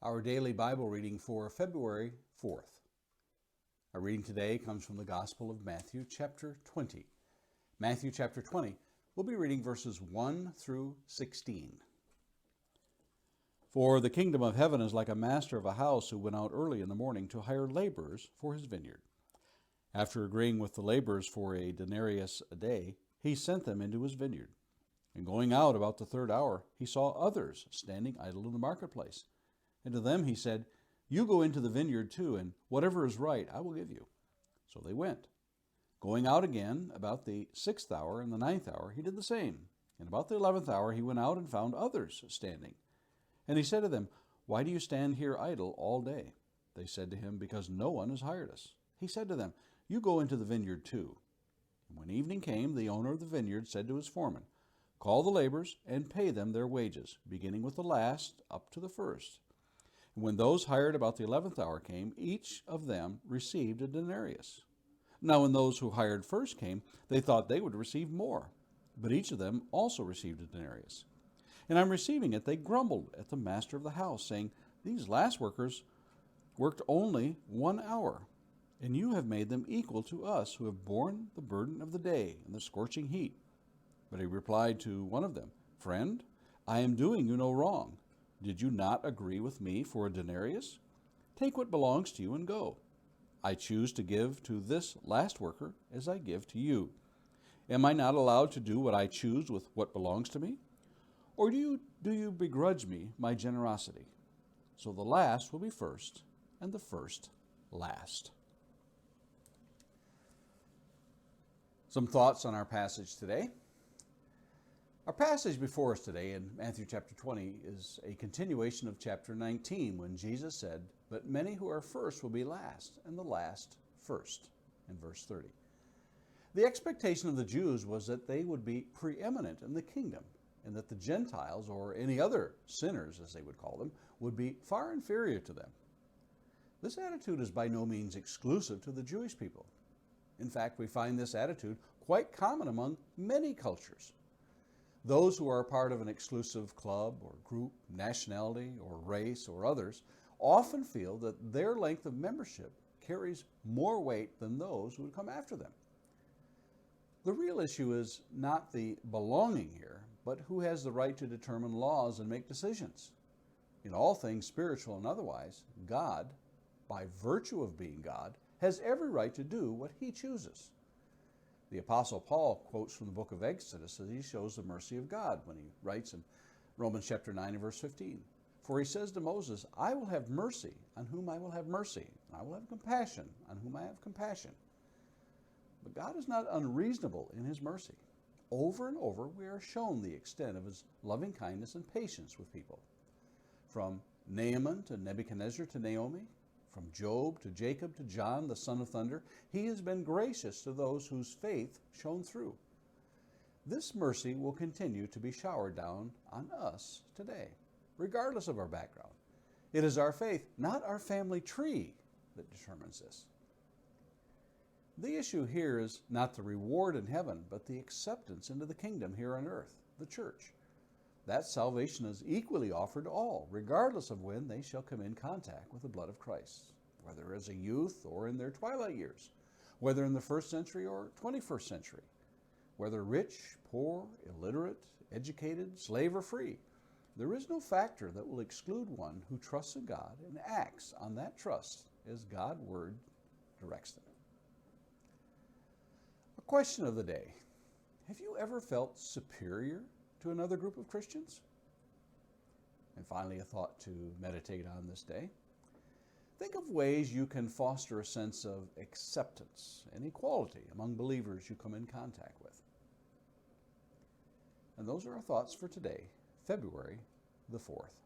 Our daily Bible reading for February 4th. Our reading today comes from the Gospel of Matthew chapter 20. Matthew chapter 20, we'll be reading verses 1 through 16. For the kingdom of heaven is like a master of a house who went out early in the morning to hire laborers for his vineyard. After agreeing with the laborers for a denarius a day, he sent them into his vineyard. And going out about the third hour, he saw others standing idle in the marketplace. And to them he said, "You go into the vineyard too, and whatever is right I will give you." So they went. Going out again about the 6th hour and the 9th hour, he did the same. And about the 11th hour he went out and found others standing. And he said to them, "Why do you stand here idle all day?" They said to him, "Because no one has hired us." He said to them, "You go into the vineyard too." And when evening came, the owner of the vineyard said to his foreman, "Call the laborers and pay them their wages, beginning with the last up to the first." And when those hired about the 11th hour came, each of them received a denarius. Now when those who hired first came, they thought they would receive more, but each of them also received a denarius. And on receiving it, they grumbled at the master of the house, saying, "These last workers worked only 1 hour, and you have made them equal to us who have borne the burden of the day and the scorching heat." But he replied to one of them, "Friend, I am doing you no wrong. Did you not agree with me for a denarius? Take what belongs to you and go. I choose to give to this last worker as I give to you. Am I not allowed to do what I choose with what belongs to me? Or do you begrudge me my generosity?" So the last will be first, and the first last. Some thoughts on our passage today. Our passage before us today in Matthew chapter 20 is a continuation of chapter 19 when Jesus said, "But many who are first will be last, and the last first," in verse 30. The expectation of the Jews was that they would be preeminent in the kingdom, and that the Gentiles, or any other sinners as they would call them, would be far inferior to them. This attitude is by no means exclusive to the Jewish people. In fact, we find this attitude quite common among many cultures. Those who are part of an exclusive club or group, nationality or race or others often feel that their length of membership carries more weight than those who would come after them. The real issue is not the belonging here, but who has the right to determine laws and make decisions. In all things spiritual and otherwise, God, by virtue of being God, has every right to do what he chooses. The Apostle Paul quotes from the book of Exodus as he shows the mercy of God when he writes in Romans chapter 9 and verse 15. For he says to Moses, "I will have mercy on whom I will have mercy, and I will have compassion on whom I have compassion." But God is not unreasonable in his mercy. Over and over we are shown the extent of his loving kindness and patience with people. From Naaman to Nebuchadnezzar to Naomi, from Job to Jacob to John, the son of thunder, he has been gracious to those whose faith shone through. This mercy will continue to be showered down on us today, regardless of our background. It is our faith, not our family tree, that determines this. The issue here is not the reward in heaven, but the acceptance into the kingdom here on earth, the church. That salvation is equally offered to all, regardless of when they shall come in contact with the blood of Christ, whether as a youth or in their twilight years, whether in the 1st century or 21st century, whether rich, poor, illiterate, educated, slave, or free. There is no factor that will exclude one who trusts in God and acts on that trust as God's word directs them. A question of the day. Have you ever felt superior to another group of Christians? And finally, a thought to meditate on this day. Think of ways you can foster a sense of acceptance and equality among believers you come in contact with. And those are our thoughts for today, February the 4th.